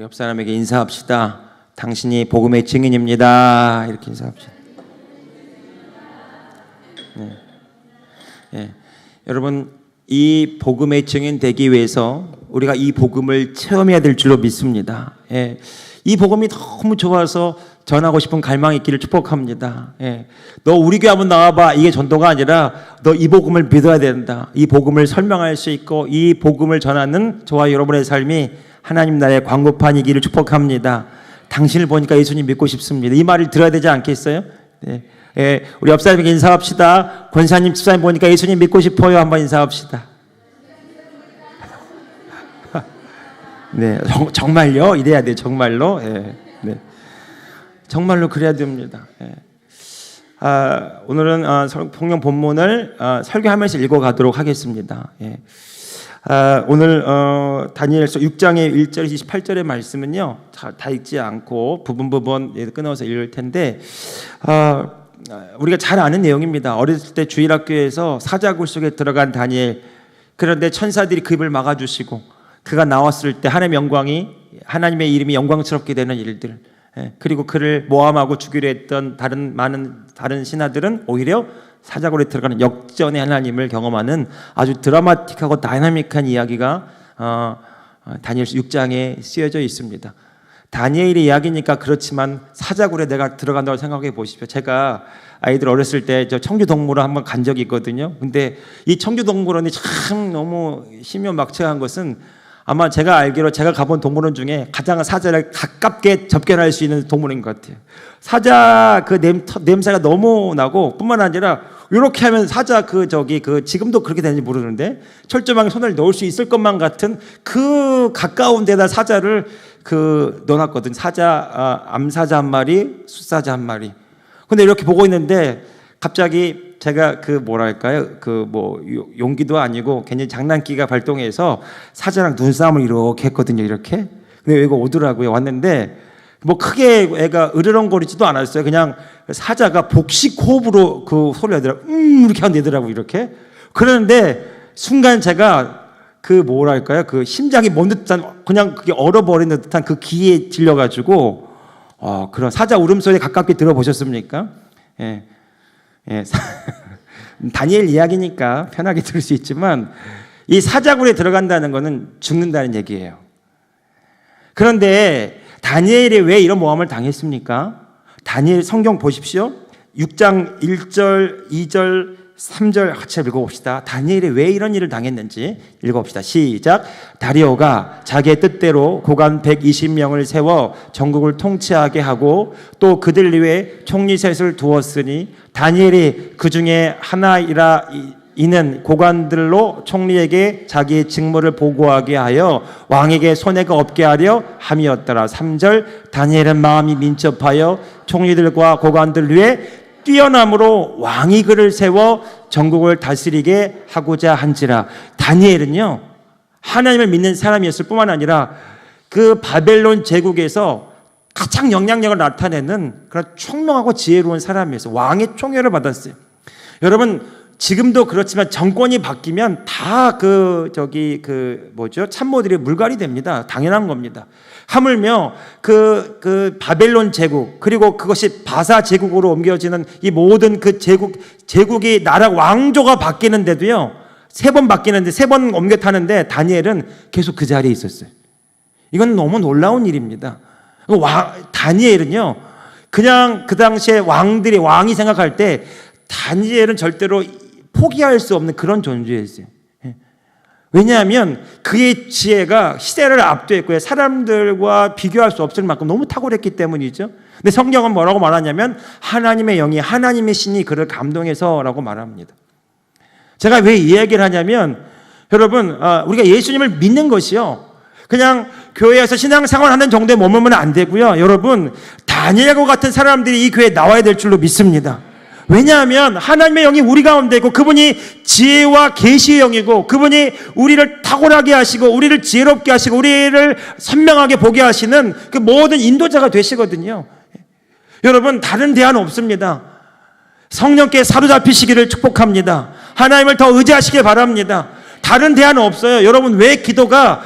우리 옆 사람에게 인사합시다. 당신이 복음의 증인입니다. 이렇게 인사합시다. 네. 네. 여러분, 이 복음의 증인 되기 위해서 우리가 이 복음을 체험해야 될 줄로 믿습니다. 예. 이 복음이 너무 좋아서 전하고 싶은 갈망이 있기를 축복합니다. 예. 너 우리 교회 한번 나와봐. 이게 전도가 아니라 너 이 복음을 믿어야 된다. 이 복음을 설명할 수 있고 이 복음을 전하는 저와 여러분의 삶이 하나님 나라의 광고판이기를 축복합니다. 당신을 보니까 예수님 믿고 싶습니다. 이 말을 들어야 되지 않겠어요? 네. 예. 우리 옆 사람에게 인사합시다. 권사님, 집사님 보니까 예수님 믿고 싶어요. 한번 인사합시다. 네, 정말요? 이래야 돼요. 정말로. 예. 네. 정말로 그래야 됩니다. 예. 오늘은 성경 본문을 설교하면서 읽어가도록 하겠습니다. 예. 오늘 다니엘서 6장의 1절 28절의 말씀은요, 다 읽지 않고 부분 끊어서 읽을 텐데, 우리가 잘 아는 내용입니다. 어렸을 때 주일학교에서 사자굴 속에 들어간 다니엘, 그런데 천사들이 그 입을 막아주시고 그가 나왔을 때 하나님의 이름이 영광스럽게 되는 일들, 그리고 그를 모함하고 죽이려 했던 다른 신하들은 오히려 사자굴에 들어가는 역전의 하나님을 경험하는 아주 드라마틱하고 다이나믹한 이야기가 다니엘서 6장에 쓰여져 있습니다. 다니엘의 이야기니까 그렇지만 사자굴에 내가 들어간다고 생각해 보십시오. 제가 아이들 어렸을 때 저 청주동물원 한번 간 적이 있거든요. 근데 이 청주동물원이 참 너무 신묘막측한 것은, 아마 제가 알기로 제가 가본 동물원 중에 가장 사자를 가깝게 접견할 수 있는 동물인 것 같아요. 사자 그 냄새가 너무 나고, 뿐만 아니라 이렇게 하면 사자 지금도 그렇게 되는지 모르는데 철조망에 손을 넣을 수 있을 것만 같은 그 가까운 데다 사자를 넣어놨거든. 암사자 한 마리, 숫사자 한 마리. 근데 이렇게 보고 있는데 갑자기 제가 용기도 아니고 괜히 장난기가 발동해서 사자랑 눈싸움을 이렇게 했거든요. 이렇게. 근데 애가 오더라고요. 왔는데 크게 애가 으르렁거리지도 않았어요. 그냥 사자가 복식 호흡으로 그 소리를 하더라고요. 이렇게 한대더라고요. 이렇게. 그러는데 순간 제가 그 심장이 멎는 듯한, 그냥 그게 얼어버리는 듯한 그 기에 질려가지고, 그런 사자 울음소리 가깝게 들어보셨습니까? 예. 예. 다니엘 이야기니까 편하게 들을 수 있지만, 이 사자굴에 들어간다는 것은 죽는다는 얘기예요. 그런데 다니엘이 왜 이런 모함을 당했습니까? 다니엘 성경 보십시오. 6장 1절, 2절, 3절 같이 읽어봅시다. 다니엘이 왜 이런 일을 당했는지 읽어봅시다. 시작. 다리오가 자기의 뜻대로 고관 120명을 세워 전국을 통치하게 하고 또 그들 위에 총리 셋을 두었으니 다니엘이 그 중에 하나이라 이는 고관들로 총리에게 자기의 직무를 보고하게 하여 왕에게 손해가 없게 하려 함이었더라. 3절. 다니엘은 마음이 민첩하여 총리들과 고관들 위에 뛰어남으로 왕이 그를 세워 전국을 다스리게 하고자 한지라. 다니엘은요, 하나님을 믿는 사람이었을 뿐만 아니라 그 바벨론 제국에서 가장 영향력을 나타내는 그런 총명하고 지혜로운 사람이었어요. 왕의 총애를 받았어요. 여러분, 지금도 그렇지만 정권이 바뀌면 다 참모들이 물갈이 됩니다. 당연한 겁니다. 하물며 그 바벨론 제국, 그리고 그것이 바사 제국으로 옮겨지는 이 모든 그 제국이 나라 왕조가 바뀌는데도요, 3번 바뀌는데 3번 옮겨 타는데 다니엘은 계속 그 자리에 있었어요. 이건 너무 놀라운 일입니다. 다니엘은요, 그냥 그 당시에 왕이 생각할 때 다니엘은 절대로 포기할 수 없는 그런 존재였어요. 왜냐하면 그의 지혜가 시대를 압도했고요. 사람들과 비교할 수 없을 만큼 너무 탁월했기 때문이죠. 근데 성경은 뭐라고 말하냐면 하나님의 영이, 하나님의 신이 그를 감동해서라고 말합니다. 제가 왜 이 얘기를 하냐면, 여러분, 우리가 예수님을 믿는 것이요, 그냥 교회에서 신앙생활하는 정도에 머물면 안 되고요. 여러분, 다니엘과 같은 사람들이 이 교회에 나와야 될 줄로 믿습니다. 왜냐하면 하나님의 영이 우리 가운데 있고, 그분이 지혜와 계시의 영이고, 그분이 우리를 탁월하게 하시고 우리를 지혜롭게 하시고 우리를 선명하게 보게 하시는 그 모든 인도자가 되시거든요. 여러분, 다른 대안 없습니다. 성령께 사로잡히시기를 축복합니다. 하나님을 더 의지하시길 바랍니다. 다른 대안은 없어요. 여러분, 왜 기도가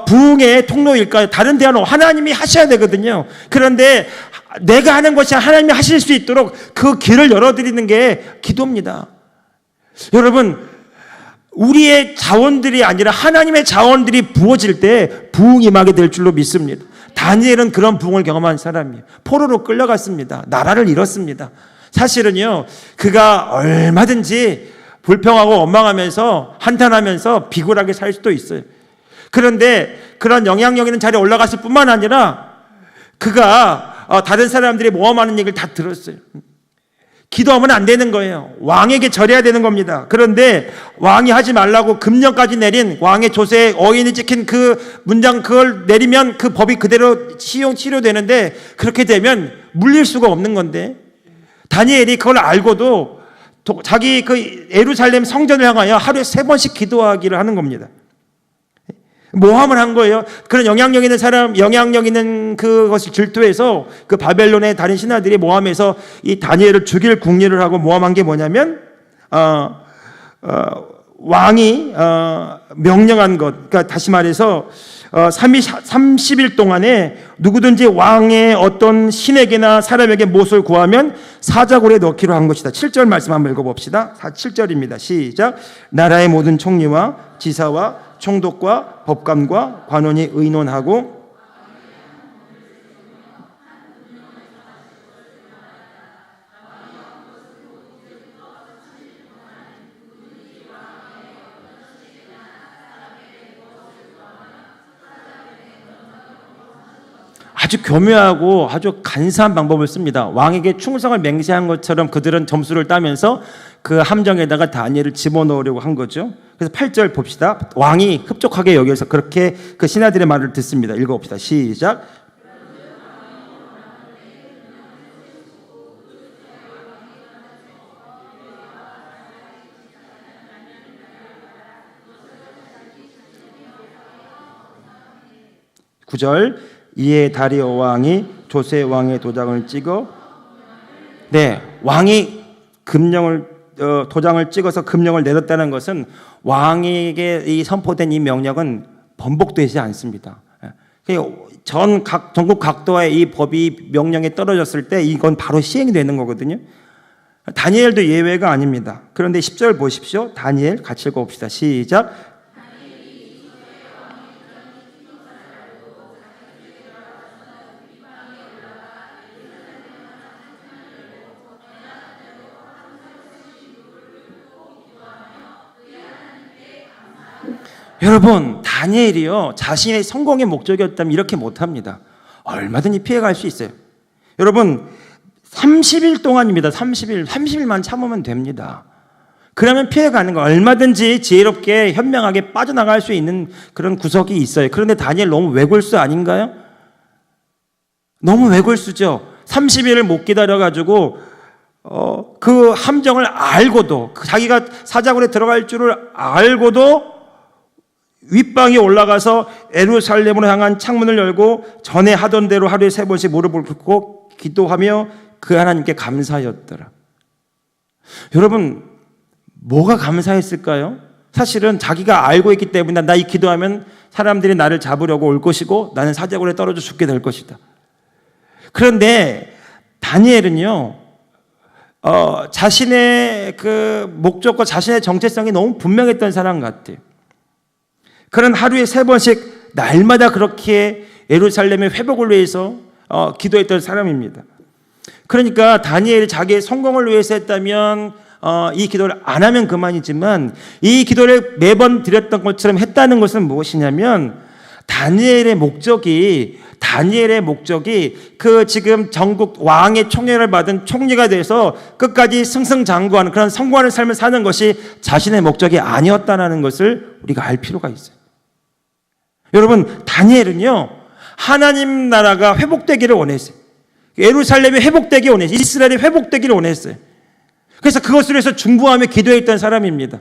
부흥의 통로일까요? 다른 대안은 하나님이 하셔야 되거든요. 그런데 내가 하는 것이 하나님이 하실 수 있도록 그 길을 열어드리는 게 기도입니다. 여러분, 우리의 자원들이 아니라 하나님의 자원들이 부어질 때 부흥이 임하게 될 줄로 믿습니다. 다니엘은 그런 부흥을 경험한 사람이에요. 포로로 끌려갔습니다. 나라를 잃었습니다. 사실은요, 그가 얼마든지 불평하고 원망하면서 한탄하면서 비굴하게 살 수도 있어요. 그런데 그런 영향력 있는 자리에 올라갔을 뿐만 아니라 그가 다른 사람들이 모험하는 얘기를 다 들었어요. 기도하면 안 되는 거예요. 왕에게 절해야 되는 겁니다. 그런데 왕이 하지 말라고 금령까지 내린 왕의 조세에 어인이 찍힌 그 문장, 그걸 내리면 그 법이 그대로 치료되는데, 그렇게 되면 물릴 수가 없는 건데, 다니엘이 그걸 알고도 자기 그 예루살렘 성전을 향하여 하루에 3번씩 기도하기를 하는 겁니다. 모함을 한 거예요. 그런 영향력 있는 사람, 영향력 있는 그것을 질투해서 그 바벨론의 다른 신하들이 모함해서 이 다니엘을 죽일 궁리를 하고 모함한 게 뭐냐면, 왕이 명령한 것, 그러니까 다시 말해서 30일 동안에 누구든지 왕의 어떤 신에게나 사람에게 무엇을 구하면 사자굴에 넣기로 한 것이다. 7절 말씀 한번 읽어봅시다. 7절입니다. 시작. 나라의 모든 총리와 지사와 총독과 법관과 관원이 의논하고 아주 교묘하고 아주 간사한 방법을 씁니다. 왕에게 충성을 맹세한 것처럼 그들은 점수를 따면서 그 함정에다가 다니엘을 집어넣으려고 한 거죠. 그래서 8절 봅시다. 왕이 흡족하게 여겨서 그렇게 그 신하들의 말을 듣습니다. 읽어봅시다. 시작. (9절) 이에 다리오 왕이 조세 왕의 도장을 찍어, 왕이 도장을 찍어서 금령을 내렸다는 것은 왕에게 이 선포된 이 명령은 번복되지 않습니다. 전국 각도의 이 법이 명령에 떨어졌을 때 이건 바로 시행이 되는 거거든요. 다니엘도 예외가 아닙니다. 그런데 10절 보십시오. 다니엘 같이 읽어봅시다. 시작. 여러분, 다니엘이요, 자신의 성공의 목적이었다면 이렇게 못합니다. 얼마든지 피해갈 수 있어요. 여러분, 30일 동안입니다. 30일만 참으면 됩니다. 그러면 피해가는 거 얼마든지 지혜롭게 현명하게 빠져나갈 수 있는 그런 구석이 있어요. 그런데 다니엘 너무 외골수 아닌가요? 너무 외골수죠. 30일을 못 기다려가지고 그 함정을 알고도, 자기가 사자굴에 들어갈 줄을 알고도 윗방에 올라가서 예루살렘으로 향한 창문을 열고 전에 하던 대로 하루에 3번씩 무릎을 꿇고 기도하며 그 하나님께 감사하였더라. 여러분, 뭐가 감사했을까요? 사실은 자기가 알고 있기 때문에 나 이 기도하면 사람들이 나를 잡으려고 올 것이고 나는 사자굴에 떨어져 죽게 될 것이다. 그런데 다니엘은요, 자신의 그 목적과 자신의 정체성이 너무 분명했던 사람 같아요. 그런 하루에 3번씩 날마다 그렇게 예루살렘의 회복을 위해서 기도했던 사람입니다. 그러니까 다니엘이 자기의 성공을 위해서 했다면 이 기도를 안 하면 그만이지만 이 기도를 매번 드렸던 것처럼 했다는 것은 무엇이냐면 다니엘의 목적이 그 지금 전국 왕의 총애를 받은 총리가 돼서 끝까지 승승장구하는 그런 성공하는 삶을 사는 것이 자신의 목적이 아니었다는 것을 우리가 알 필요가 있어요. 여러분, 다니엘은요, 하나님 나라가 회복되기를 원했어요. 예루살렘이 회복되기 원했어요. 이스라엘이 회복되기를 원했어을 그래서 그것을 위해서 중보하며 기도했던 사람입니다.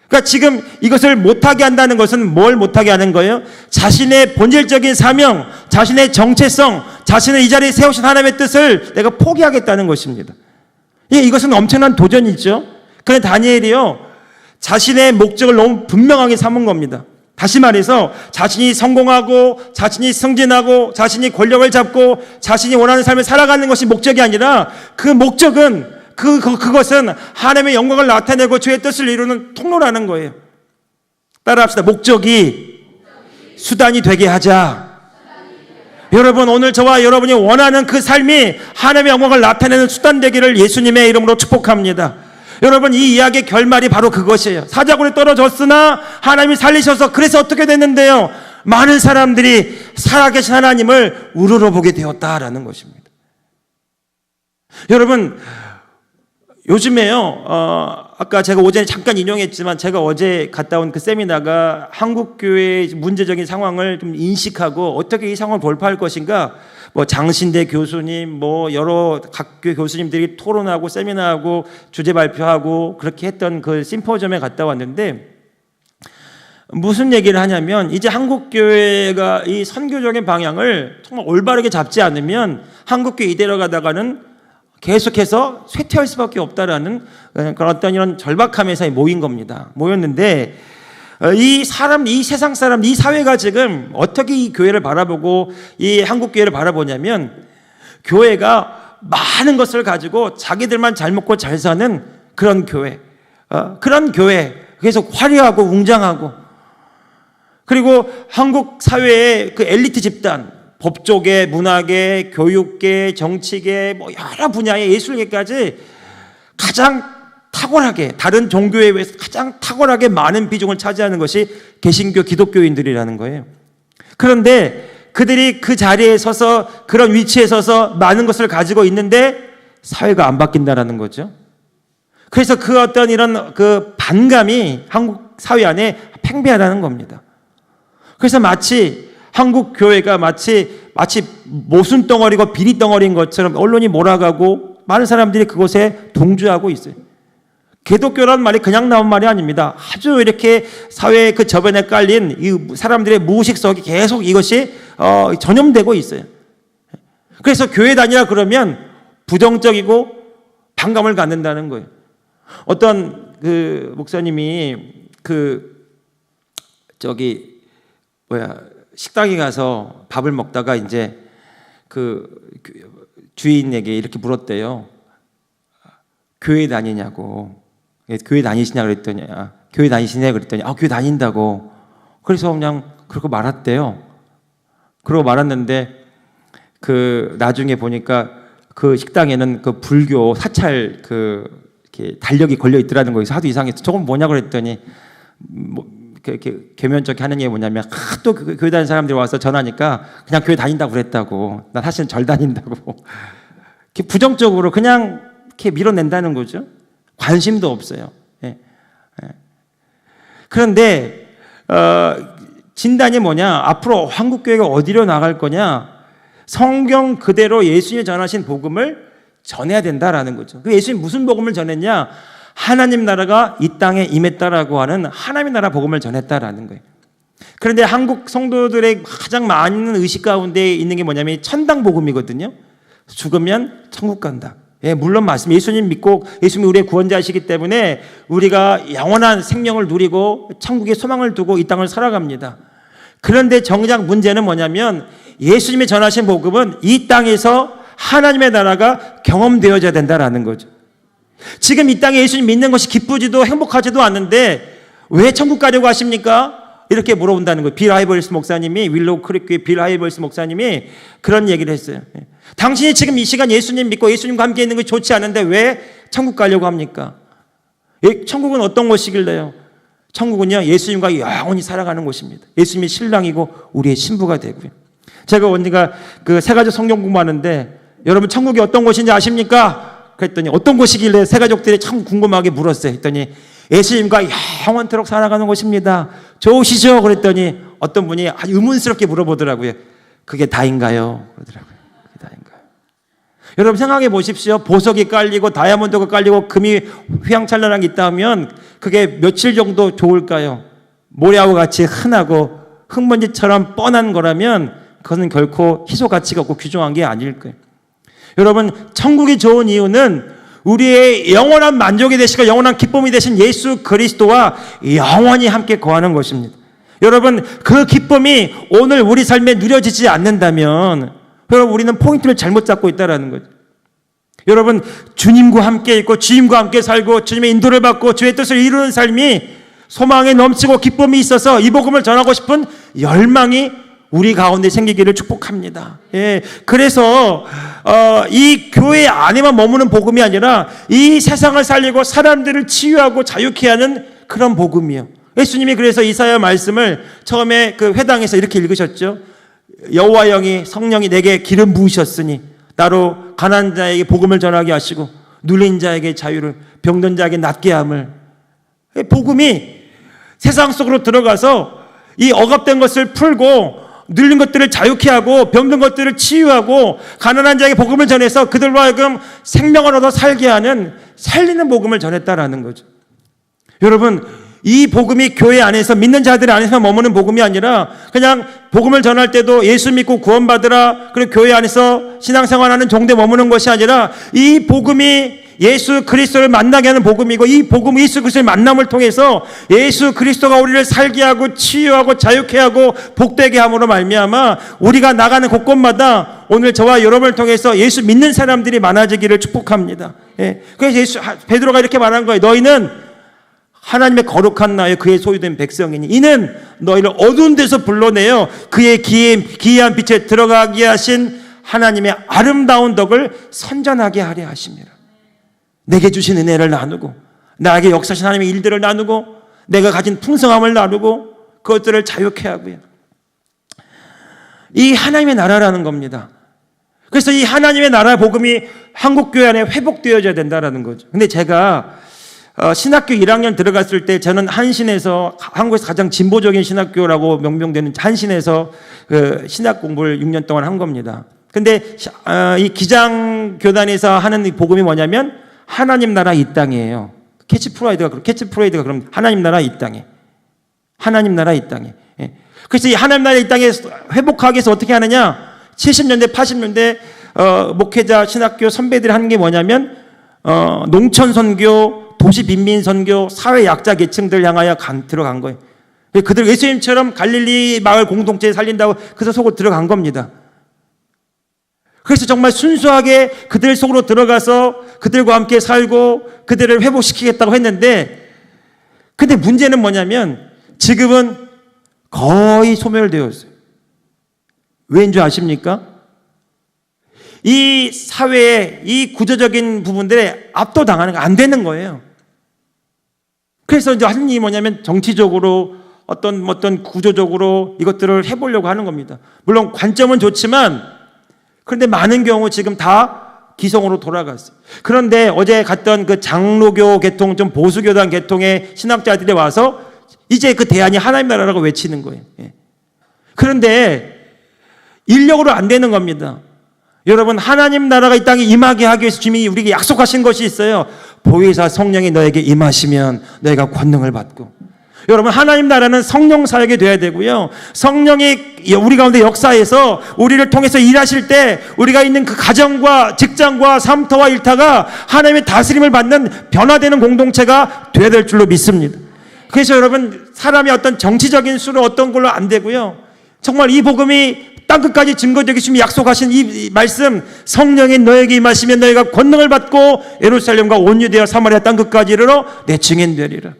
그러니까 지금 이것을 못하게 한다는 것은 뭘 못하게 하는 거예요? 자신의 본질적인 사명, 자신의 정체성, 자신을 이 자리에 세우신 하나님의 뜻을 내가 포기하겠다는 것입니다. 이것은 엄청난 도전이죠. 그런데 다니엘이요, 자신의 목적을 너무 분명하게 삼은 겁니다. 다시 말해서 자신이 성공하고 자신이 승진하고 자신이 권력을 잡고 자신이 원하는 삶을 살아가는 것이 목적이 아니라 그 목적은 그것은 하나님의 영광을 나타내고 주의 뜻을 이루는 통로라는 거예요. 따라합시다. 목적이 수단이 되게 하자. 여러분, 오늘 저와 여러분이 원하는 그 삶이 하나님의 영광을 나타내는 수단 되기를 예수님의 이름으로 축복합니다. 여러분, 이 이야기의 결말이 바로 그것이에요. 사자굴에 떨어졌으나 하나님이 살리셔서, 그래서 어떻게 됐는데요? 많은 사람들이 살아계신 하나님을 우러러보게 되었다라는 것입니다. 여러분, 요즘에요, 아까 제가 오전에 잠깐 인용했지만 제가 어제 갔다 온 그 세미나가 한국교회의 문제적인 상황을 좀 인식하고 어떻게 이 상황을 돌파할 것인가, 장신대 교수님, 여러 각교 교수님들이 토론하고 세미나하고 주제 발표하고 그렇게 했던 그 심포지엄에 갔다 왔는데, 무슨 얘기를 하냐면, 이제 한국교회가 이 선교적인 방향을 정말 올바르게 잡지 않으면 한국교회 이대로 가다가는 계속해서 쇠퇴할 수밖에 없다라는 그런 어떤 이런 절박함에서 모인 겁니다. 모였는데, 이 세상 사람, 이 사회가 지금 어떻게 이 교회를 바라보고 이 한국 교회를 바라보냐면, 교회가 많은 것을 가지고 자기들만 잘 먹고 잘 사는 그런 교회, 그런 교회, 계속 화려하고 웅장하고, 그리고 한국 사회의 그 엘리트 집단, 법조계, 문화계, 교육계, 정치계, 여러 분야의 예술계까지 가장 탁월하게, 다른 종교에 비해서 가장 탁월하게 많은 비중을 차지하는 것이 개신교 기독교인들이라는 거예요. 그런데 그들이 그 자리에 서서, 그런 위치에 서서 많은 것을 가지고 있는데 사회가 안 바뀐다라는 거죠. 그래서 그 어떤 이런 그 반감이 한국 사회 안에 팽배하다는 겁니다. 그래서 마치 한국 교회가 마치 모순 덩어리고 비리 덩어리인 것처럼 언론이 몰아가고 많은 사람들이 그곳에 동조하고 있어요. 기독교라는 말이 그냥 나온 말이 아닙니다. 아주 이렇게 사회의 그 저변에 깔린 이 사람들의 무의식 속에 계속 이것이 전염되고 있어요. 그래서 교회 다니라 그러면 부정적이고 반감을 갖는다는 거예요. 어떤 그 목사님이 식당에 가서 밥을 먹다가 이제 그 주인에게 이렇게 물었대요. 교회 다니냐고. 교회 다니시냐 그랬더니, 교회 다니시냐 그랬더니, 교회 다닌다고. 그래서 그냥 그러고 말았대요. 그러고 말았는데, 나중에 보니까 그 식당에는 그 불교 사찰 이렇게 달력이 걸려 있더라는 거예요. 하도 이상해서 저건 뭐냐 그랬더니, 이렇게 개면적이 하는 게 뭐냐면, 또 교회 다니는 사람들이 와서 전하니까 그냥 교회 다닌다고 그랬다고. 나 사실은 절 다닌다고. 이렇게 부정적으로 그냥 이렇게 밀어낸다는 거죠. 관심도 없어요. 예. 그런데 진단이 뭐냐? 앞으로 한국교회가 어디로 나갈 거냐? 성경 그대로 예수님이 전하신 복음을 전해야 된다라는 거죠. 그 예수님 무슨 복음을 전했냐? 하나님 나라가 이 땅에 임했다라고 하는 하나님의 나라 복음을 전했다라는 거예요. 그런데 한국 성도들의 가장 많은 의식 가운데 있는 게 뭐냐면 천당 복음이거든요. 죽으면 천국 간다. 예, 물론 맞습니다. 예수님 믿고 예수님이 우리의 구원자이시기 때문에 우리가 영원한 생명을 누리고 천국의 소망을 두고 이 땅을 살아갑니다. 그런데 정작 문제는 뭐냐면 예수님이 전하신 복음은 이 땅에서 하나님의 나라가 경험되어져야 된다라는 거죠. 지금 이 땅에 예수님 믿는 것이 기쁘지도 행복하지도 않는데 왜 천국 가려고 하십니까? 이렇게 물어본다는 거예요. 빌 하이벌스 목사님이, 윌로우 크릭교회 빌 하이벌스 목사님이 그런 얘기를 했어요. 당신이 지금 이 시간 예수님 믿고 예수님과 함께 있는 것이 좋지 않은데 왜 천국 가려고 합니까? 천국은 어떤 곳이길래요? 천국은요, 예수님과 영원히 살아가는 곳입니다. 예수님이 신랑이고 우리의 신부가 되고요. 제가 언니가 그 세 가지 성경 공부하는데 여러분 천국이 어떤 곳인지 아십니까? 그랬더니 어떤 곳이길래 세 가족들이 참 궁금하게 물었어요. 했더니 예수님과 영원토록 살아가는 곳입니다. 좋으시죠? 그랬더니 어떤 분이 아주 의문스럽게 물어보더라고요. 그게 다인가요? 그러더라고요. 그게 다인가요? 여러분 생각해 보십시오. 보석이 깔리고 다이아몬드가 깔리고 금이 휘황찬란한 게 있다면 그게 며칠 정도 좋을까요? 모래하고 같이 흔하고 흙먼지처럼 뻔한 거라면 그것은 결코 희소 가치가 없고 귀중한 게 아닐 거예요. 여러분 천국이 좋은 이유는 우리의 영원한 만족이 되시고 영원한 기쁨이 되신 예수 그리스도와 영원히 함께 거하는 것입니다. 여러분, 그 기쁨이 오늘 우리 삶에 누려지지 않는다면 여러분, 우리는 포인트를 잘못 잡고 있다는 거죠. 여러분, 주님과 함께 있고 주님과 함께 살고 주님의 인도를 받고 주의 뜻을 이루는 삶이 소망에 넘치고 기쁨이 있어서 이 복음을 전하고 싶은 열망이 우리 가운데 생기기를 축복합니다. 예, 그래서 이 교회 안에만 머무는 복음이 아니라 이 세상을 살리고 사람들을 치유하고 자유케 하는 그런 복음이요. 예수님이 그래서 이사야 말씀을 처음에 그 회당에서 이렇게 읽으셨죠. 여호와 영이 성령이 내게 기름 부으셨으니 나로 가난한 자에게 복음을 전하게 하시고 눌린 자에게 자유를, 병든 자에게 낫게 함을. 복음이 세상 속으로 들어가서 이 억압된 것을 풀고 눌린 것들을 자유케 하고 병든 것들을 치유하고 가난한 자에게 복음을 전해서 그들로 하여금 생명을 얻어 살게 하는 살리는 복음을 전했다라는 거죠. 여러분, 이 복음이 교회 안에서 믿는 자들 안에서 머무는 복음이 아니라 그냥 복음을 전할 때도 예수 믿고 구원받으라, 그리고 교회 안에서 신앙생활하는 정도에 머무는 것이 아니라 이 복음이 예수 그리스도를 만나게 하는 복음이고 이 복음 예수 그리스도의 만남을 통해서 예수 그리스도가 우리를 살게 하고 치유하고 자유케 하고 복되게 함으로 말미암아 우리가 나가는 곳곳마다 오늘 저와 여러분을 통해서 예수 믿는 사람들이 많아지기를 축복합니다. 예. 그래서 베드로가 이렇게 말한 거예요. 너희는 하나님의 거룩한 나라에 그의 소유된 백성이니 이는 너희를 어두운 데서 불러내어 그의 기이한 빛에 들어가게 하신 하나님의 아름다운 덕을 선전하게 하려 하심이라. 내게 주신 은혜를 나누고 나에게 역사하신 하나님의 일들을 나누고 내가 가진 풍성함을 나누고 그것들을 자유케 하고요. 이 하나님의 나라라는 겁니다. 그래서 이 하나님의 나라 복음이 한국교회 안에 회복되어져야 된다는 거죠. 근데 제가 신학교 1학년 들어갔을 때 저는 한신에서 한국에서 가장 진보적인 신학교라고 명명되는 한신에서 신학 공부를 6년 동안 한 겁니다. 근데 이 기장교단에서 하는 복음이 뭐냐면 하나님 나라 이 땅이에요. 캐치프라이드가 그럼 하나님 나라 이 땅에. 하나님 나라 이 땅에. 예. 그래서 이 하나님 나라 이 땅에 회복하기 위해서 어떻게 하느냐? 70년대, 80년대 목회자 신학교 선배들이 하는 게 뭐냐면 농촌 선교, 도시 빈민 선교, 사회 약자 계층들 향하여 들어간 거예요. 그들 예수님처럼 갈릴리 마을 공동체에 살린다고 그래서 속으로 들어간 겁니다. 그래서 정말 순수하게 그들 속으로 들어가서 그들과 함께 살고 그들을 회복시키겠다고 했는데, 근데 문제는 뭐냐면 지금은 거의 소멸되어 있어요. 왜인 줄 아십니까? 이 사회의 이 구조적인 부분들에 압도당하는 거 안 되는 거예요. 그래서 이제 하는 일이 뭐냐면 정치적으로 어떤 구조적으로 이것들을 해보려고 하는 겁니다. 물론 관점은 좋지만 그런데 많은 경우 지금 다 기성으로 돌아갔어요. 그런데 어제 갔던 그 장로교 계통, 좀 보수교단 계통의 신학자들이 와서 이제 그 대안이 하나님 나라라고 외치는 거예요. 예. 그런데 인력으로 안 되는 겁니다. 여러분, 하나님 나라가 이 땅에 임하게 하기 위해서 주님이 우리에게 약속하신 것이 있어요. 보혜사 성령이 너에게 임하시면 너희가 권능을 받고. 여러분, 하나님 나라는 성령 사역이 돼야 되고요. 성령이 우리 가운데 역사에서 우리를 통해서 일하실 때 우리가 있는 그 가정과 직장과 삶터와 일터가 하나님의 다스림을 받는 변화되는 공동체가 돼야 될 줄로 믿습니다. 그래서 여러분, 사람이 어떤 정치적인 수로 어떤 걸로 안 되고요. 정말 이 복음이 땅끝까지 증거되게 주님이 약속하신 이 말씀, 성령이 너에게 임하시면 너희가 권능을 받고 예루살렘과 온 유대와 사마리아 땅끝까지 이르러 내 증인 되리라.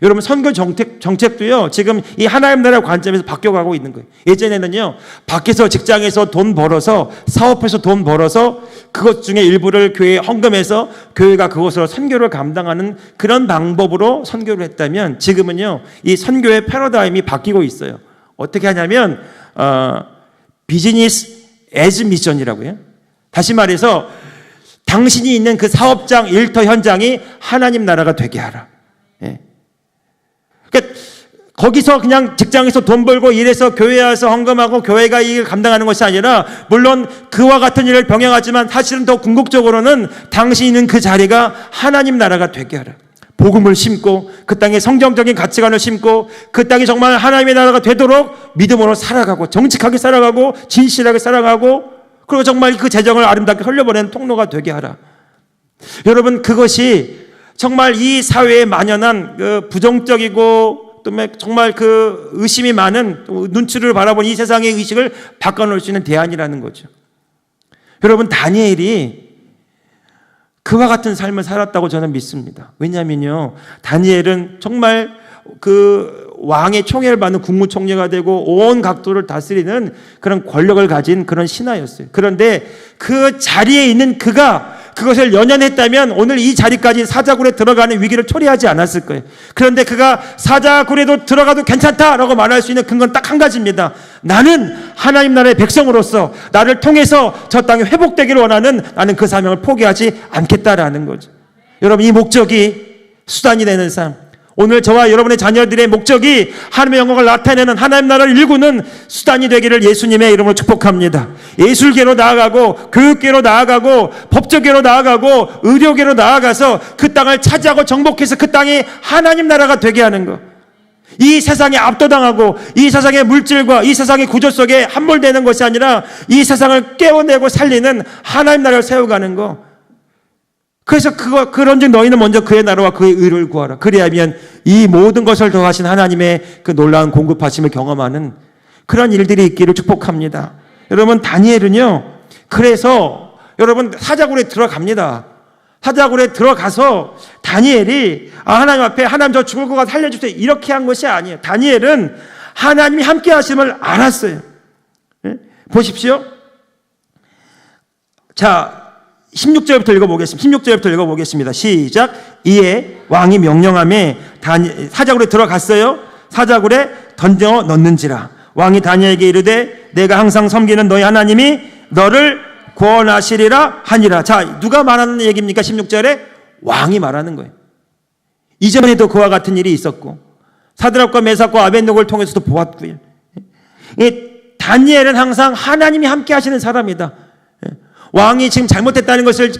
여러분, 선교 정책도요, 지금 이 하나님 나라의 관점에서 바뀌어가고 있는 거예요. 예전에는요, 밖에서 직장에서 돈 벌어서, 사업해서 돈 벌어서 그것 중에 일부를 교회에 헌금해서 교회가 그것으로 선교를 감당하는 그런 방법으로 선교를 했다면, 지금은요, 이 선교의 패러다임이 바뀌고 있어요. 어떻게 하냐면 비즈니스 애즈 미션이라고 해요. 다시 말해서 당신이 있는 그 사업장, 일터 현장이 하나님 나라가 되게 하라. 예. 그러니까 거기서 그냥 직장에서 돈 벌고 일해서 교회에 와서 헌금하고 교회가 이 일을 감당하는 것이 아니라, 물론 그와 같은 일을 병행하지만 사실은 더 궁극적으로는 당신이 있는 그 자리가 하나님 나라가 되게 하라. 복음을 심고 그 땅에 성경적인 가치관을 심고 그 땅이 정말 하나님의 나라가 되도록 믿음으로 살아가고 정직하게 살아가고 진실하게 살아가고, 그리고 정말 그 재정을 아름답게 흘려보내는 통로가 되게 하라. 여러분, 그것이 정말 이 사회에 만연한 그 부정적이고 또 정말 그 의심이 많은 눈치를 바라본 이 세상의 의식을 바꿔놓을 수 있는 대안이라는 거죠. 여러분, 다니엘이 그와 같은 삶을 살았다고 저는 믿습니다. 왜냐하면요, 다니엘은 정말 그 왕의 총애를 받는 국무총리가 되고 온 각도를 다스리는 그런 권력을 가진 그런 신하였어요. 그런데 그 자리에 있는 그가 그것을 연연했다면 오늘 이 자리까지 사자굴에 들어가는 위기를 초래하지 않았을 거예요. 그런데 그가 사자굴에도 들어가도 괜찮다라고 말할 수 있는 근거는 딱 한 가지입니다. 나는 하나님 나라의 백성으로서 나를 통해서 저 땅이 회복되기를 원하는, 나는 그 사명을 포기하지 않겠다라는 거죠. 여러분, 이 목적이 수단이 되는 삶, 오늘 저와 여러분의 자녀들의 목적이 하나님의 영광을 나타내는, 하나님 나라를 일구는 수단이 되기를 예수님의 이름으로 축복합니다. 예술계로 나아가고 교육계로 나아가고 법조계로 나아가고 의료계로 나아가서 그 땅을 차지하고 정복해서 그 땅이 하나님 나라가 되게 하는 것. 이 세상에 압도당하고 이 세상의 물질과 이 세상의 구조 속에 함몰되는 것이 아니라 이 세상을 깨워내고 살리는 하나님 나라를 세워가는 것. 그래서 그런즉 너희는 먼저 그의 나라와 그의 의를 구하라. 그리하면 이 모든 것을 더하신 하나님의 그 놀라운 공급하심을 경험하는 그런 일들이 있기를 축복합니다. 여러분, 다니엘은요, 그래서 여러분 사자굴에 들어갑니다. 사자굴에 들어가서 다니엘이 하나님 앞에, 하나님 저 죽을 것 같아 살려주세요, 이렇게 한 것이 아니에요. 다니엘은 하나님이 함께 하심을 알았어요. 보십시오. 자, 16절부터 읽어보겠습니다. 16절부터 읽어보겠습니다. 시작. 이에 왕이 명령함에 사자굴에 들어갔어요. 사자굴에 던져 넣는지라. 왕이 다니엘에게 이르되 내가 항상 섬기는 너희 하나님이 너를 구원하시리라 하니라. 자, 누가 말하는 얘기입니까? 16절에 왕이 말하는 거예요. 이전에도 그와 같은 일이 있었고 사드락과 메삭과 아벳노고를 통해서도 보았고요. 다니엘은 항상 하나님이 함께 하시는 사람이다. 왕이 지금 잘못했다는 것을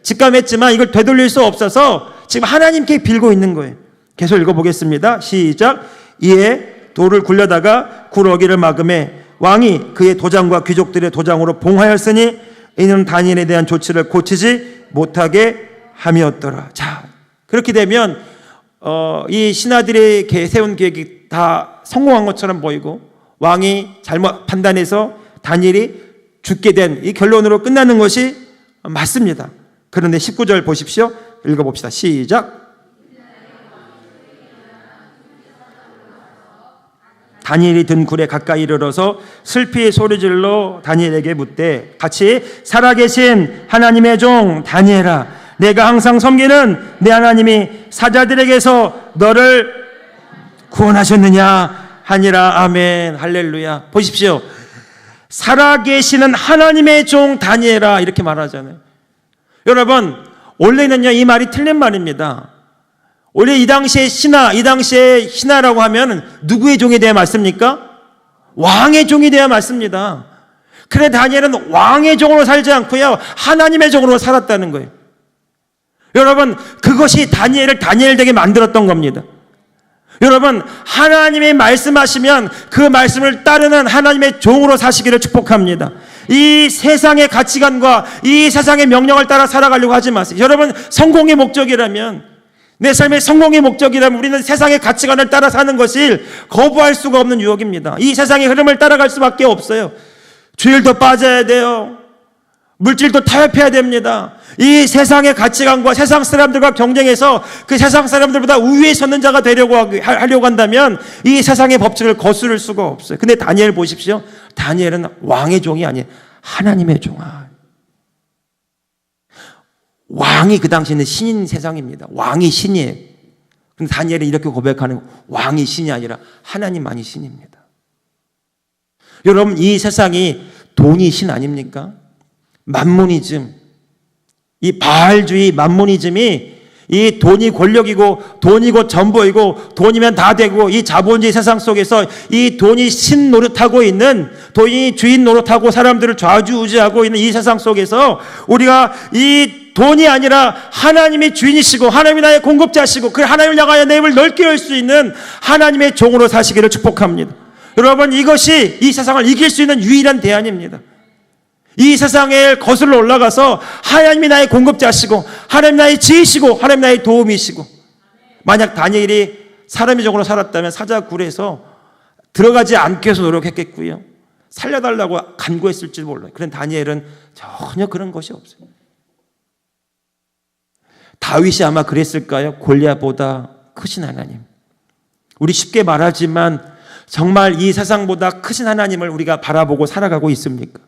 직감했지만 이걸 되돌릴 수 없어서 지금 하나님께 빌고 있는 거예요. 계속 읽어보겠습니다. 시작. 이에 돌을 굴려다가 구러기를 막음에 왕이 그의 도장과 귀족들의 도장으로 봉하였으니 이는 다니엘에 대한 조치를 고치지 못하게 함이었더라. 자, 그렇게 되면 이 신하들이 세운 계획이 다 성공한 것처럼 보이고 왕이 잘못 판단해서 다니엘이 죽게 된 이 결론으로 끝나는 것이 맞습니다. 그런데 19절 보십시오. 읽어봅시다. 시작. 다니엘이 든 굴에 가까이 이르러서 슬피 소리질러 다니엘에게 묻되 같이 살아계신 하나님의 종 다니엘아, 내가 항상 섬기는 내 하나님이 사자들에게서 너를 구원하셨느냐 하니라. 아멘. 할렐루야. 보십시오. 살아계시는 하나님의 종 다니엘아, 이렇게 말하잖아요. 여러분, 원래는요 이 말이 틀린 말입니다. 원래 이 당시에 신하라고 하면 누구의 종이 되어야 맞습니까? 왕의 종이 되어야 맞습니다. 그래, 다니엘은 왕의 종으로 살지 않고요 하나님의 종으로 살았다는 거예요. 여러분, 그것이 다니엘을 다니엘 되게 만들었던 겁니다. 여러분, 하나님이 말씀하시면 그 말씀을 따르는 하나님의 종으로 사시기를 축복합니다. 이 세상의 가치관과 이 세상의 명령을 따라 살아가려고 하지 마세요. 여러분, 성공의 목적이라면, 내 삶의 성공의 목적이라면 우리는 세상의 가치관을 따라 사는 것을 거부할 수가 없는 유혹입니다. 이 세상의 흐름을 따라갈 수밖에 없어요. 주일도 빠져야 돼요. 물질도 타협해야 됩니다. 이 세상의 가치관과 세상 사람들과 경쟁해서 그 세상 사람들보다 우위에 섰는 자가 하려고 한다면 이 세상의 법칙을 거스를 수가 없어요. 근데 다니엘 보십시오. 다니엘은 왕의 종이 아니에요. 하나님의 종아. 왕이 그 당시에는 신인 세상입니다. 왕이 신이에요. 근데 다니엘은 이렇게 고백하는 거예요. 왕이 신이 아니라 하나님만이 신입니다. 여러분, 이 세상이 돈이 신 아닙니까? 만모니즘, 이 바알주의 만모니즘이 이 돈이 권력이고 돈이 곧 전부이고 돈이면 다 되고 이 자본주의 세상 속에서 이 돈이 신 노릇하고 있는, 돈이 주인 노릇하고 사람들을 좌지우지하고 있는 이 세상 속에서 우리가 이 돈이 아니라 하나님이 주인이시고 하나님이 나의 공급자시고 그 하나님을 향하여 내 입을 넓게 열 수 있는 하나님의 종으로 사시기를 축복합니다. 여러분, 이것이 이 세상을 이길 수 있는 유일한 대안입니다. 이 세상에 거슬러 올라가서 하나님이 나의 공급자시고 하나님 나의 지혜시고 하나님 나의 도움이시고, 만약 다니엘이 사람의 종으로 살았다면 사자굴에서 들어가지 않기 위해서 노력했겠고요, 살려달라고 간구했을지도 몰라요. 그런데 다니엘은 전혀 그런 것이 없어요. 다윗이 아마 그랬을까요? 골리앗보다 크신 하나님. 우리 쉽게 말하지만 정말 이 세상보다 크신 하나님을 우리가 바라보고 살아가고 있습니까?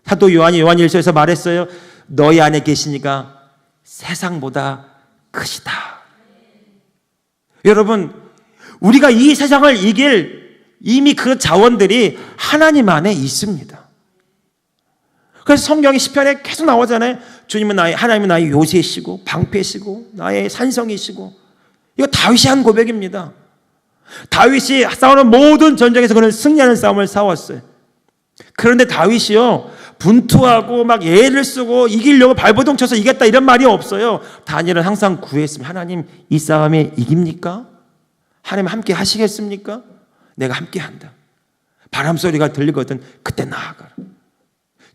사도 요한이 요한일서에서 말했어요. 너희 안에 계시니까 세상보다 크시다. 여러분, 우리가 이 세상을 이길 이미 그 자원들이 하나님 안에 있습니다. 그래서 성경의 시편에 계속 나오잖아요. 주님은 하나님은 나의 요새시고 방패시고 나의 산성이시고. 이거 다윗이 한 고백입니다. 다윗이 싸우는 모든 전쟁에서 그는 승리하는 싸움을 싸웠어요. 그런데 다윗이요, 분투하고 막 예를 쓰고 이기려고 발버둥 쳐서 이겼다 이런 말이 없어요. 다니엘은 항상 구했습니다. 하나님, 이 싸움에 이깁니까? 하나님 함께 하시겠습니까? 내가 함께 한다. 바람소리가 들리거든. 그때 나아가라.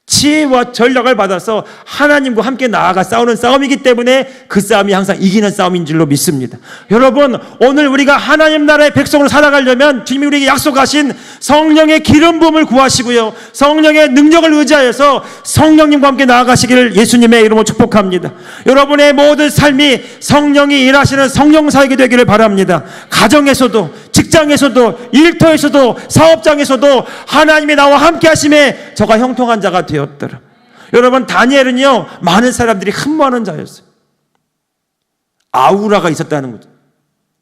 지혜와 전략을 받아서 하나님과 함께 나아가 싸우는 싸움이기 때문에 그 싸움이 항상 이기는 싸움인 줄로 믿습니다. 여러분, 오늘 우리가 하나님 나라의 백성으로 살아가려면 주님이 우리에게 약속하신 성령의 기름 부음을 구하시고요, 성령의 능력을 의지하여서 성령님과 함께 나아가시기를 예수님의 이름으로 축복합니다. 여러분의 모든 삶이 성령이 일하시는 성령 사역이 되기를 바랍니다. 가정에서도, 직장에서도, 일터에서도, 사업장에서도 하나님이 나와 함께 하심에 저가 형통한 자가 되었더라. 여러분, 다니엘은요, 많은 사람들이 흠모하는 자였어요. 아우라가 있었다는 거죠.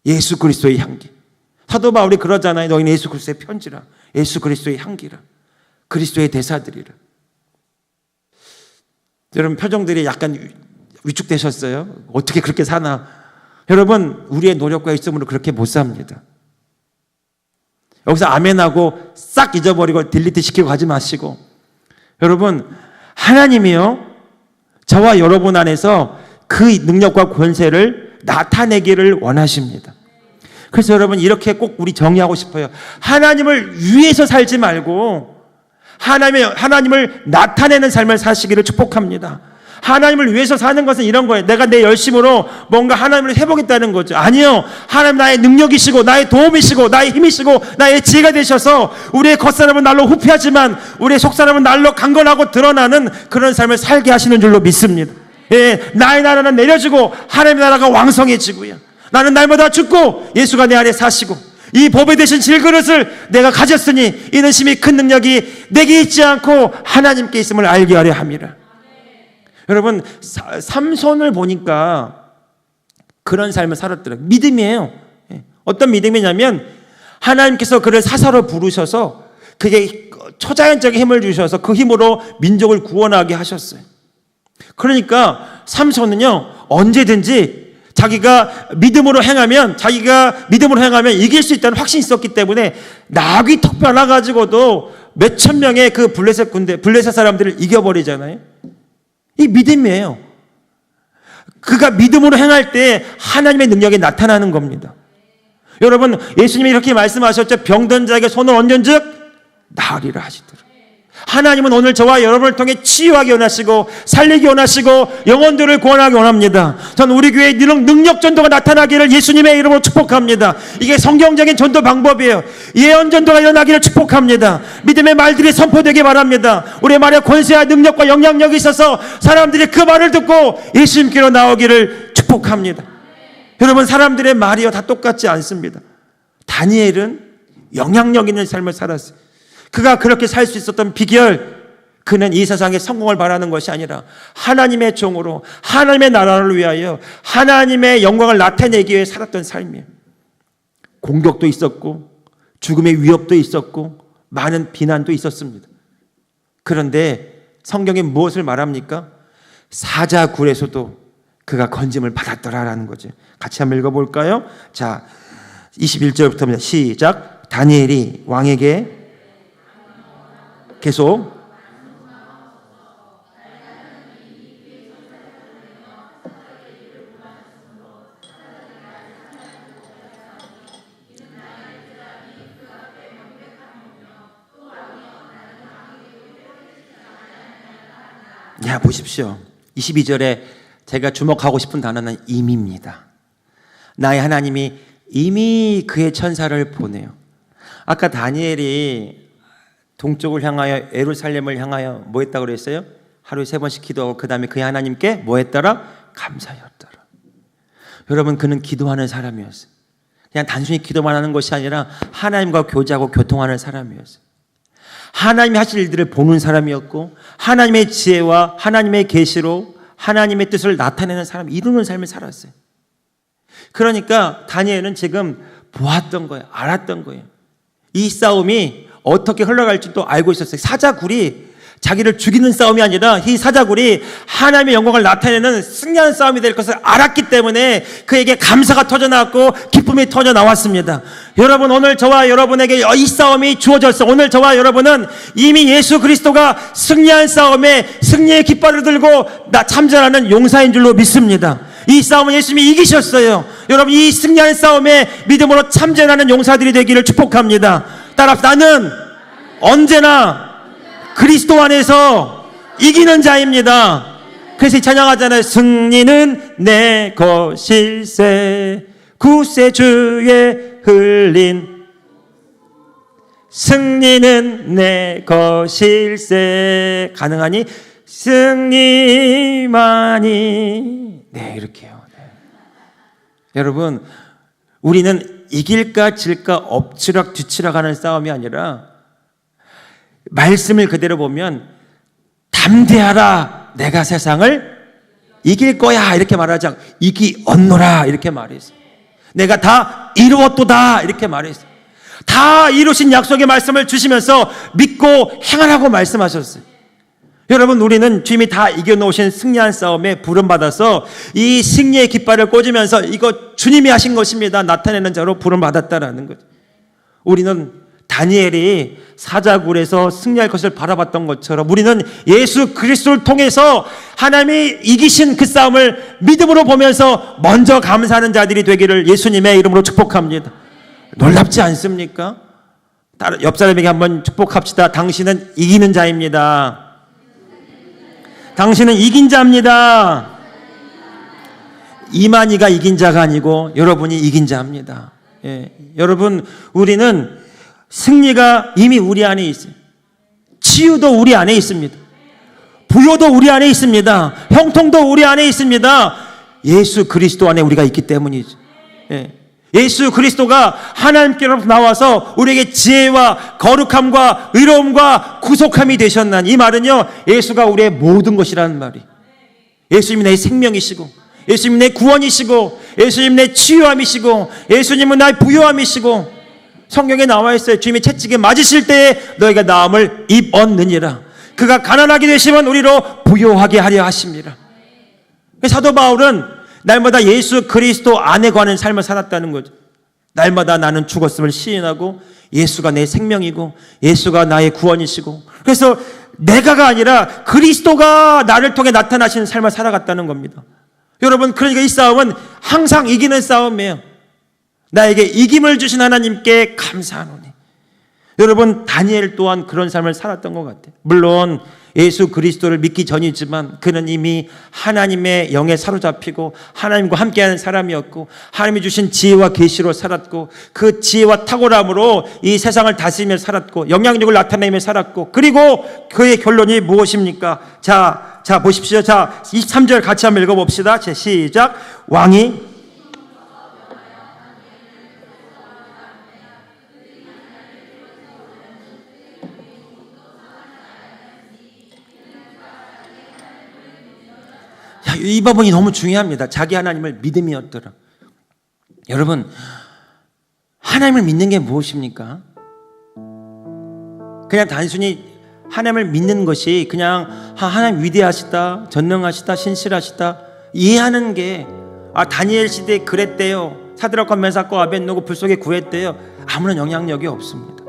예수 그리스도의 향기. 사도 바울이 그러잖아요. 너희는 예수 그리스도의 편지라, 예수 그리스도의 향기라, 그리스도의 대사들이라. 여러분, 표정들이 약간 위축되셨어요? 어떻게 그렇게 사나? 여러분, 우리의 노력과 있음으로 그렇게 못 삽니다. 여기서 아멘하고 싹 잊어버리고 딜리트 시키고 가지 마시고, 여러분, 하나님이요, 저와 여러분 안에서 그 능력과 권세를 나타내기를 원하십니다. 그래서 여러분, 이렇게 꼭 우리 정의하고 싶어요. 하나님을 위해서 살지 말고 하나님을 나타내는 삶을 사시기를 축복합니다. 하나님을 위해서 사는 것은 이런 거예요. 내가 내 열심으로 뭔가 하나님을 해보겠다는 거죠. 아니요. 하나님 나의 능력이시고 나의 도움이시고 나의 힘이시고 나의 지혜가 되셔서 우리의 겉사람은 날로 후패하지만 우리의 속사람은 날로 강건하고 드러나는 그런 삶을 살게 하시는 줄로 믿습니다. 예, 나의 나라는 내려지고 하나님의 나라가 왕성해지고요, 나는 날마다 죽고 예수가 내 안에 사시고 이 보배 되신 질그릇을 내가 가졌으니 이는 심히 큰 능력이 내게 있지 않고 하나님께 있음을 알게 하려 함이라. 여러분, 삼손을 보니까 그런 삶을 살았더라고요. 믿음이에요. 어떤 믿음이냐면 하나님께서 그를 사사로 부르셔서 그게 초자연적인 힘을 주셔서 그 힘으로 민족을 구원하게 하셨어요. 그러니까 삼손은요, 언제든지 자기가 믿음으로 행하면 이길 수 있다는 확신이 있었기 때문에 나귀 턱 하나가지고도 몇천 명의 그 블레셋 사람들을 이겨버리잖아요. 이 믿음이에요. 그가 믿음으로 행할 때 하나님의 능력이 나타나는 겁니다. 여러분, 예수님이 이렇게 말씀하셨죠. 병든 자에게 손을 얹은즉 나으리라 하시더라. 하나님은 오늘 저와 여러분을 통해 치유하기 원하시고 살리기 원하시고 영혼들을 구원하기 원합니다. 전 우리 교회에 능력 전도가 나타나기를 예수님의 이름으로 축복합니다. 이게 성경적인 전도 방법이에요. 예언 전도가 일어나기를 축복합니다. 믿음의 말들이 선포되기 바랍니다. 우리의 말에 권세와 능력과 영향력이 있어서 사람들이 그 말을 듣고 예수님께로 나오기를 축복합니다. 여러분, 사람들의 말이요 다 똑같지 않습니다. 다니엘은 영향력 있는 삶을 살았어요. 그가 그렇게 살 수 있었던 비결, 그는 이 세상에 성공을 바라는 것이 아니라 하나님의 종으로 하나님의 나라를 위하여 하나님의 영광을 나타내기 위해 살았던 삶이에요. 공격도 있었고 죽음의 위협도 있었고 많은 비난도 있었습니다. 그런데 성경이 무엇을 말합니까? 사자굴에서도 그가 건짐을 받았더라라는 거죠. 같이 한번 읽어볼까요? 자, 21절부터입니다. 시작. 다니엘이 왕에게 계속 야, 보십시오. 22절에 제가 주목하고 싶은 단어는 임입니다. 나의 하나님이 이미 그의 천사를 보내요. 아까 다니엘이 동쪽을 향하여 예루살렘을 향하여 뭐 했다고 그랬어요? 하루에 3번씩 기도하고 그 다음에 그의 하나님께 뭐 했더라? 감사였더라. 여러분, 그는 기도하는 사람이었어요. 그냥 단순히 기도만 하는 것이 아니라 하나님과 교제하고 교통하는 사람이었어요. 하나님이 하실 일들을 보는 사람이었고 하나님의 지혜와 하나님의 계시로 하나님의 뜻을 나타내는 사람, 이루는 삶을 살았어요. 그러니까 다니엘은 지금 보았던 거예요. 알았던 거예요. 이 싸움이 어떻게 흘러갈지도 알고 있었어요. 사자굴이 자기를 죽이는 싸움이 아니라 이 사자굴이 하나님의 영광을 나타내는 승리하는 싸움이 될 것을 알았기 때문에 그에게 감사가 터져나왔고 기쁨이 터져나왔습니다. 여러분, 오늘 저와 여러분에게 이 싸움이 주어졌어. 오늘 저와 여러분은 이미 예수 그리스도가 승리한 싸움에 승리의 깃발을 들고 참전하는 용사인 줄로 믿습니다. 이 싸움은 예수님이 이기셨어요. 여러분, 이 승리하는 싸움에 믿음으로 참전하는 용사들이 되기를 축복합니다. 따라 나는 언제나 그리스도 안에서 이기는 자입니다. 그래서 찬양하잖아요. 승리는 내 것일세 구세주의 흘린 승리는 내 것일세 가능하니 승리만이. 네, 이렇게요. 네. 여러분, 우리는 이길까 질까 엎치락 뒤치락 하는 싸움이 아니라 말씀을 그대로 보면 담대하라, 내가 세상을 이길 거야 이렇게 말하지 않고 이기언노라 이렇게 말했어요. 내가 다 이루었도다 이렇게 말했어요. 다 이루신 약속의 말씀을 주시면서 믿고 행하라고 말씀하셨어요. 여러분, 우리는 주님이 다 이겨놓으신 승리한 싸움에 부름받아서 이 승리의 깃발을 꽂으면서 이거 주님이 하신 것입니다 나타내는 자로 부름받았다라는 거죠. 우리는 다니엘이 사자굴에서 승리할 것을 바라봤던 것처럼 우리는 예수 그리스도를 통해서 하나님이 이기신 그 싸움을 믿음으로 보면서 먼저 감사하는 자들이 되기를 예수님의 이름으로 축복합니다. 놀랍지 않습니까? 옆 사람에게 한번 축복합시다. 당신은 이기는 자입니다. 당신은 이긴 자입니다. 이만희가 이긴 자가 아니고 여러분이 이긴 자입니다. 예. 여러분, 우리는 승리가 이미 우리 안에 있어요. 치유도 우리 안에 있습니다. 부요도 우리 안에 있습니다. 형통도 우리 안에 있습니다. 예수 그리스도 안에 우리가 있기 때문이죠. 예. 예수 그리스도가 하나님께로부터 나와서 우리에게 지혜와 거룩함과 의로움과 구속함이 되셨나니, 이 말은요, 예수가 우리의 모든 것이라는 말이. 예수님이 내 생명이시고, 예수님이 내 구원이시고, 예수님이 내 치유함이시고, 예수님은 나의 부요함이시고, 성경에 나와 있어요. 주님이 채찍에 맞으실 때에 너희가 나음을 입었느니라. 그가 가난하게 되시면 우리로 부요하게 하려 하십니다. 사도 바울은 날마다 예수 그리스도 안에 관한 삶을 살았다는 거죠. 날마다 나는 죽었음을 시인하고 예수가 내 생명이고 예수가 나의 구원이시고, 그래서 내가가 아니라 그리스도가 나를 통해 나타나시는 삶을 살아갔다는 겁니다. 여러분, 그러니까 이 싸움은 항상 이기는 싸움이에요. 나에게 이김을 주신 하나님께 감사하노니. 여러분, 다니엘 또한 그런 삶을 살았던 것 같아요. 물론 예수 그리스도를 믿기 전이지만 그는 이미 하나님의 영에 사로잡히고 하나님과 함께하는 사람이었고 하나님이 주신 지혜와 계시로 살았고 그 지혜와 탁월함으로 이 세상을 다스리며 살았고 영향력을 나타내며 살았고, 그리고 그의 결론이 무엇입니까? 자 보십시오. 자, 23절 같이 한번 읽어봅시다. 시작. 왕이 이 부분이 너무 중요합니다. 자기 하나님을 믿음이었더라. 여러분, 하나님을 믿는 게 무엇입니까? 그냥 단순히 하나님을 믿는 것이 그냥 하나님 위대하시다, 전능하시다, 신실하시다 이해하는 게, 다니엘 시대에 그랬대요, 사드락과 메삭과 아벳노고 불 속에 구했대요, 아무런 영향력이 없습니다.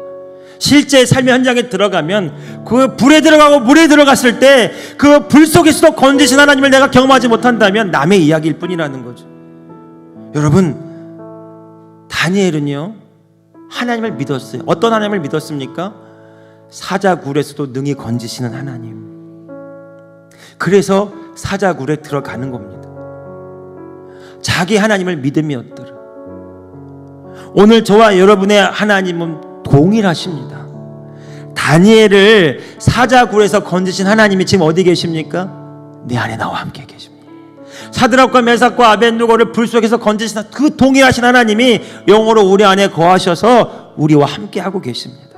실제 삶의 현장에 들어가면 그 불에 들어가고 물에 들어갔을 때 그 불 속에서도 건지신 하나님을 내가 경험하지 못한다면 남의 이야기일 뿐이라는 거죠. 여러분, 다니엘은요 하나님을 믿었어요. 어떤 하나님을 믿었습니까? 사자굴에서도 능히 건지시는 하나님. 그래서 사자굴에 들어가는 겁니다. 자기 하나님을 믿음이었더라. 오늘 저와 여러분의 하나님은 동일하십니다. 다니엘을 사자굴에서 건지신 하나님이 지금 어디 계십니까? 내 안에 나와 함께 계십니다. 사드락과 메삭과 아벳느고를 불 속에서 건지신 그 동일하신 하나님이 영으로 우리 안에 거하셔서 우리와 함께 하고 계십니다.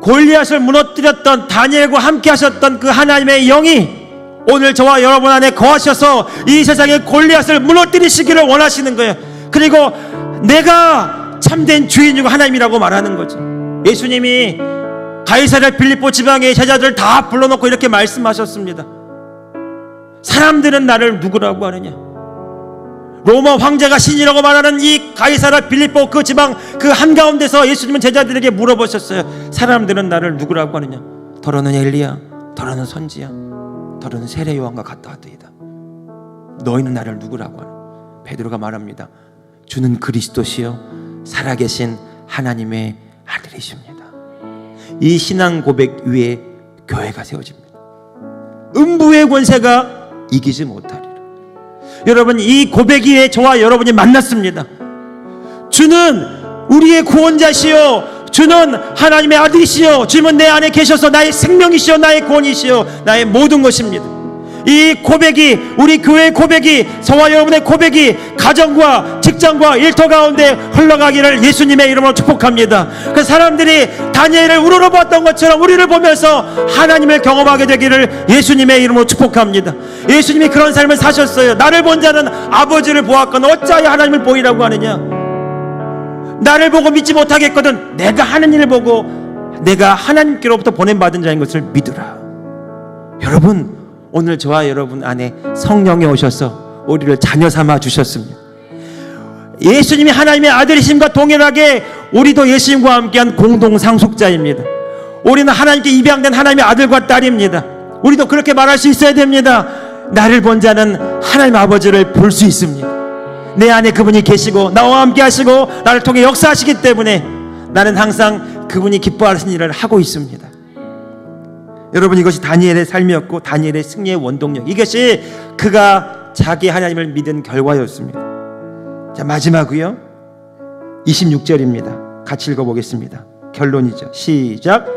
골리앗을 무너뜨렸던 다니엘과 함께 하셨던 그 하나님의 영이 오늘 저와 여러분 안에 거하셔서 이 세상의 골리앗을 무너뜨리시기를 원하시는 거예요. 그리고 내가 참된 주인이고 하나님이라고 말하는 거죠. 예수님이 가이사랴 빌립보 지방의 제자들 다 불러놓고 이렇게 말씀하셨습니다. 사람들은 나를 누구라고 하느냐? 로마 황제가 신이라고 말하는 이 가이사랴 빌립보 그 지방 그 한가운데서 예수님은 제자들에게 물어보셨어요. 사람들은 나를 누구라고 하느냐? 더러는 엘리야, 더러는 선지야, 더러는 세례 요한과 같다 하더이다. 너희는 나를 누구라고 하느냐? 베드로가 말합니다. 주는 그리스도시요 살아계신 하나님의 아들이십니다. 이 신앙 고백 위에 교회가 세워집니다. 음부의 권세가 이기지 못하리라. 여러분, 이 고백 위에 저와 여러분이 만났습니다. 주는 우리의 구원자시요, 주는 하나님의 아들이시요, 주님은 내 안에 계셔서 나의 생명이시요, 나의 구원이시요, 나의 모든 것입니다. 이 고백이, 우리 교회의 고백이, 저와 여러분의 고백이 가정과 직장과 일터 가운데 흘러가기를 예수님의 이름으로 축복합니다. 그 사람들이 다니엘을 우러러봤던 것처럼 우리를 보면서 하나님을 경험하게 되기를 예수님의 이름으로 축복합니다. 예수님이 그런 삶을 사셨어요. 나를 본 자는 아버지를 보았거늘 어찌하여 하나님을 보이라고 하느냐? 나를 보고 믿지 못하겠거든 내가 하는 일을 보고 내가 하나님께로부터 보냄받은 자인 것을 믿으라. 여러분, 오늘 저와 여러분 안에 성령이 오셔서 우리를 자녀 삼아 주셨습니다. 예수님이 하나님의 아들이심과 동일하게 우리도 예수님과 함께한 공동 상속자입니다. 우리는 하나님께 입양된 하나님의 아들과 딸입니다. 우리도 그렇게 말할 수 있어야 됩니다. 나를 본 자는 하나님 아버지를 볼 수 있습니다. 내 안에 그분이 계시고 나와 함께 하시고 나를 통해 역사하시기 때문에 나는 항상 그분이 기뻐하시는 일을 하고 있습니다. 여러분, 이것이 다니엘의 삶이었고 다니엘의 승리의 원동력, 이것이 그가 자기 하나님을 믿은 결과였습니다. 자, 마지막이요 26절입니다. 같이 읽어보겠습니다. 결론이죠. 시작.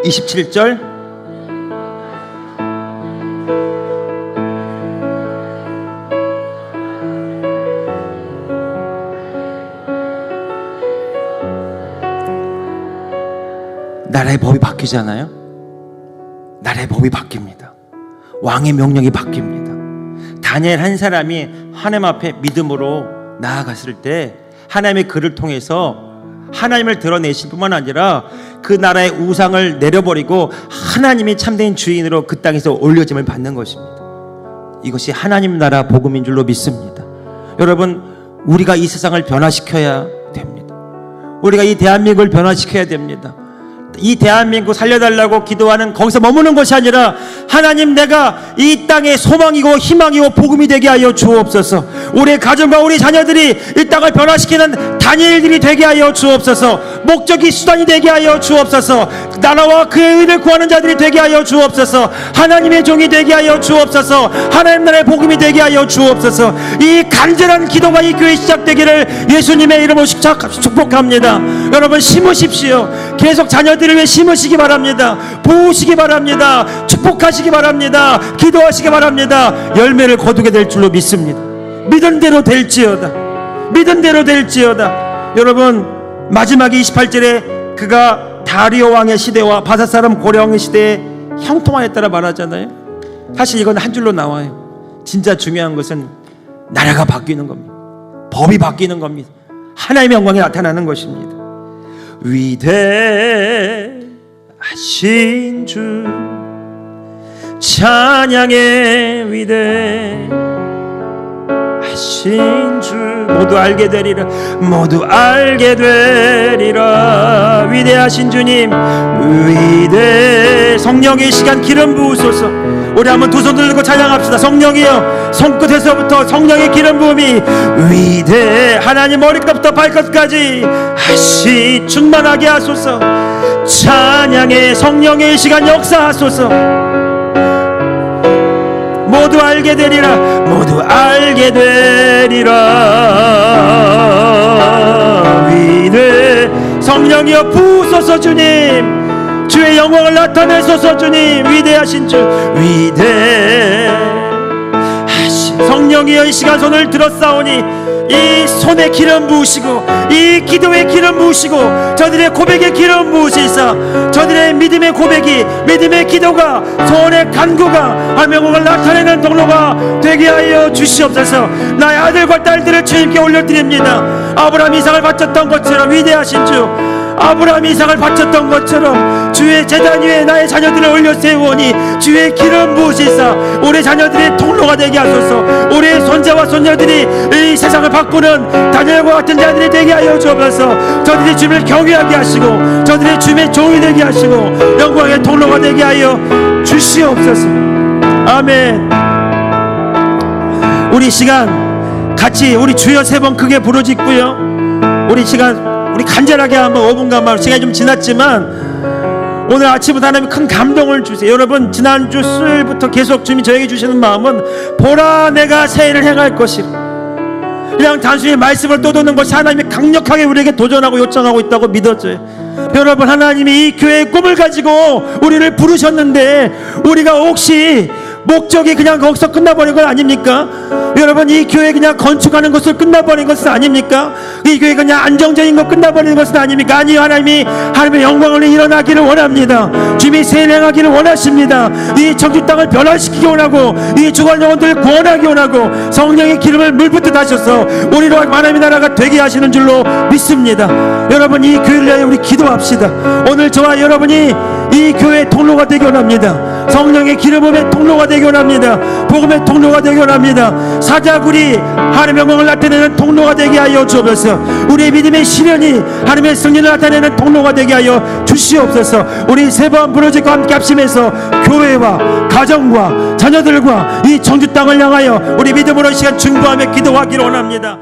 (27절) 나라의 법이 바뀌잖아요. 나라의 법이 바뀝니다. 왕의 명령이 바뀝니다. 다니엘 한 사람이 하나님 앞에 믿음으로 나아갔을 때 하나님의 그를 통해서 하나님을 드러내실 뿐만 아니라 그 나라의 우상을 내려버리고 하나님이 참된 주인으로 그 땅에서 올려짐을 받는 것입니다. 이것이 하나님 나라 복음인 줄로 믿습니다. 여러분, 우리가 이 세상을 변화시켜야 됩니다. 우리가 이 대한민국을 변화시켜야 됩니다. 이 대한민국 살려달라고 기도하는 거기서 머무는 것이 아니라 하나님, 내가 이 땅의 소망이고 희망이고 복음이 되게 하여 주옵소서. 우리의 가정과 우리 자녀들이 이 땅을 변화시키는 다니엘들이 되게 하여 주옵소서. 목적이 수단이 되게 하여 주옵소서. 나라와 그의 의를 구하는 자들이 되게 하여 주옵소서. 하나님의 종이 되게 하여 주옵소서. 하나님 나라의 복음이 되게 하여 주옵소서. 이 간절한 기도가 이 교회 시작되기를 예수님의 이름으로 축복합니다. 여러분, 심으십시오. 계속 자녀들을 위해 심으시기 바랍니다. 부으시기 바랍니다. 축복하시기 바랍니다. 기도하시기 바랍니다. 열매를 거두게 될 줄로 믿습니다. 믿은 대로 될지어다. 믿은 대로 될지어다. 여러분, 마지막 28절에 그가 다리오 왕의 시대와 바사 사람 고레 왕의 시대에 형통하였다라 말하잖아요. 사실 이건 한 줄로 나와요. 진짜 중요한 것은 나라가 바뀌는 겁니다. 법이 바뀌는 겁니다. 하나님의 영광이 나타나는 것입니다. 위대하신 주 찬양의 위대하신 주 모두 알게 되리라. 모두 알게 되리라. 위대하신 주님, 성령의 시간 기름 부으소서. 우리 한번 두 손 들고 찬양합시다. 성령이여, 손끝에서부터 성령의 기름 부음이 위대해 하나님 머리끝부터 발끝까지 다시 충만하게 하소서. 찬양의 성령의 시간 역사하소서. 모두 알게 되리라, 모두 알게 되리라. 위대 성령이여 부으소서. 주님 주의 영광을 나타내소서. 주님 위대하신 주, 위대하신 성령이여, 이 시간 손을 들었사오니 이 손에 기름 부으시고 이 기도에 기름 부으시고 저들의 고백에 기름 부으시사 저들의 믿음의 고백이, 믿음의 기도가, 소원의 간구가 하명을 나타내는 동로가 되게 하여 주시옵소서. 나의 아들과 딸들을 주님께 올려드립니다. 아브라함 이삭을 바쳤던 것처럼 위대하신 주, 아브라함 이삭을 바쳤던 것처럼 주의 제단 위에 나의 자녀들을 올려 세우오니 주의 기름 부으시사 우리 자녀들의 통로가 되게 하소서. 우리의 손자와 손녀들이 이 세상을 바꾸는 다니엘과 같은 자들이 되게 하여 주옵소서. 저들이 주님을 경외하게 하시고 저들의 주님의 종이 되게 하시고 영광의 통로가 되게 하여 주시옵소서. 아멘. 우리 시간 같이 우리 주여 세 번 크게 부르짖고요. 우리 시간 우리 간절하게 한번 5분간만, 시간이 좀 지났지만 오늘 아침부터 하나님 큰 감동을 주세요. 여러분, 지난주 수요일부터 계속 주님이 저에게 주시는 마음은 보라 내가 새 일을 행할 것이라. 그냥 단순히 말씀을 떠도는 것이 하나님이 강력하게 우리에게 도전하고 요청하고 있다고 믿어져요. 여러분, 하나님이 이 교회의 꿈을 가지고 우리를 부르셨는데 우리가 혹시 목적이 그냥 거기서 끝나버린 건 아닙니까? 여러분, 이 교회 그냥 건축하는 것을 끝나버린 것은 아닙니까? 이 교회 그냥 안정적인 것 끝나버리는 것은 아닙니까? 아니요, 하나님의 영광을 일어나기를 원합니다. 주님이 세례하기를 원하십니다. 이 청주 땅을 변화시키기 원하고 이 죽은 영혼들을 구원하기 원하고 성령의 기름을 물붓듯 하셔서 우리로 하나님의 나라가 되게 하시는 줄로 믿습니다. 여러분, 이 교회를 위하여 우리 기도합시다. 오늘 저와 여러분이 이 교회의 통로가 되기 원합니다. 성령의 기름의 통로가 되기 원합니다. 복음의 통로가 되기 원합니다. 사자굴이 하나님의 영광을 나타내는 통로가 되게 하여 주옵소서. 우리의 믿음의 시련이 하나님의 승리를 나타내는 통로가 되게 하여 주시옵소서. 우리 세 번 부르짖고 함께 합심해서 교회와 가정과 자녀들과 이 청주 땅을 향하여 우리 믿음으로 이 시간 중보하며 기도하기를 원합니다.